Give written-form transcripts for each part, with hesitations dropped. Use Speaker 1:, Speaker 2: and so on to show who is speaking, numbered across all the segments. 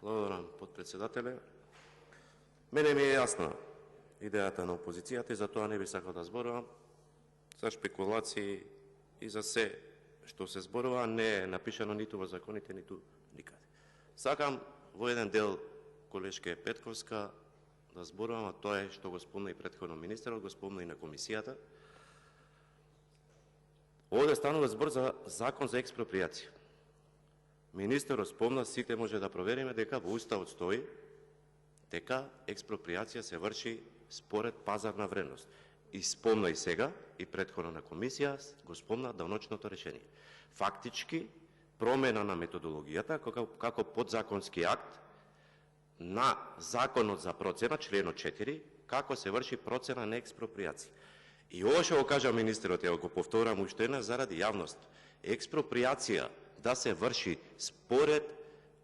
Speaker 1: Благодарам, подпредседателе. Мене ми е јасна идејата на опозицијата и затоа не би сакал да зборувам. За шпекулации и за се што се зборува не е напишано ниту во законите, ниту никаде. Сакам во еден дел колешке Петковска да зборувам, а тоа е што го спомна и претходно министерот, го спомна и на комисијата. Овде станува збор за закон за експроприација. Министерот спомна, сите може да провериме дека во Уставот стои дека експроприација се врши според пазарна вредност. И спомна и сега, и претходно на комисија, го спомна даночното решение. Фактички, промена на методологијата, како подзаконски акт на Законот за процена, членот 4, како се врши процена на експроприација. И ова што го кажа министерот, ја го повторам уште една заради јавност. Експроприација да се врши според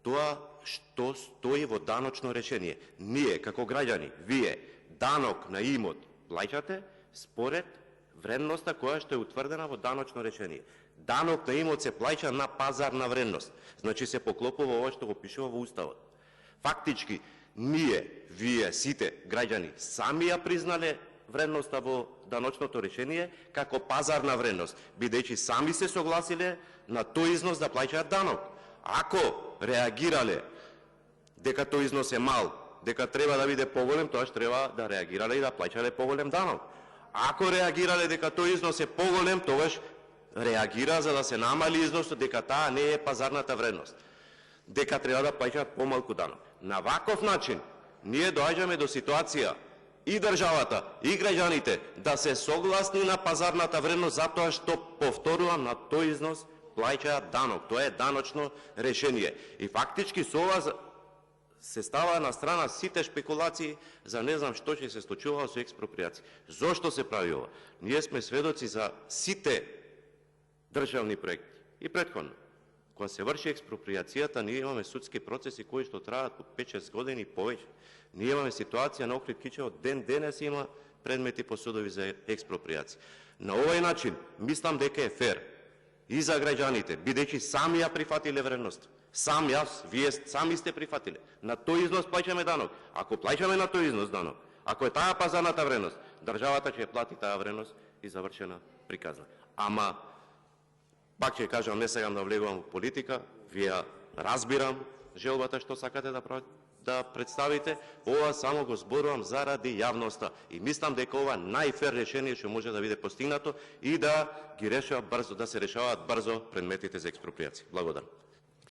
Speaker 1: тоа што стои во даночно решение. Ние, како граѓани, вие, данок на имот плаќате според вредноста која што е утврдена во даночно решение. Данок на имот се плаќа на пазарна вредност. Значи се поклопува ова што го пишува во Уставот. Фактички, ние, вие, сите граѓани, сами ја признале вредноста во даночното решение како пазарна вредност, бидејќи сами се согласиле на тој износ да плаќаат данок. Ако реагирале дека тој износ е мал, дека треба да биде поголем, тоа што треба да реагирале и да плаќале поголем данок. Ако реагирале дека тој износ е поголем, тогаш реагира за да се намали износот, дека таа не е пазарната вредност, дека треба да плаќаат помалку данок. На ваков начин ние доаѓаме до ситуација и државата, и граѓаните да се согласни на пазарната вредност затоа што, повторувам, на тој износ плаќаат данок. Тоа е даночно решение. И фактички со ова се става на страна сите шпекулации за не знам што ќе се случува со експроприација. Зошто се прави ова? Ние сме сведоци за сите државни проекти и претходно. Кога се врши експроприацијата, ние имаме судски процеси кои што траат по 5-6 години и повеќе. Ние имаме ситуација на Охрид Кичево, ден денес има предмети по судови за експроприација. На овој начин мислам дека е фер и за граѓаните, бидејќи сами ја прифатиле вредност. Сам јас, вие сами сте прифатиле. На тој износ плаќаме данок. Ако плаќаме на тој износ данок, ако е таа пазарната вредност, државата ќе плати таа вредност и завршена приказна. Ама пак ќе кажам, не сакам да влегувам во политика, вие разбирам желбата што сакате да представите, ова само го зборувам заради јавноста. И мислам дека ова најфер решение што може да биде постигнато и да ги решава брзо, да се решаваат брзо предметите за експроприација. Благодарам.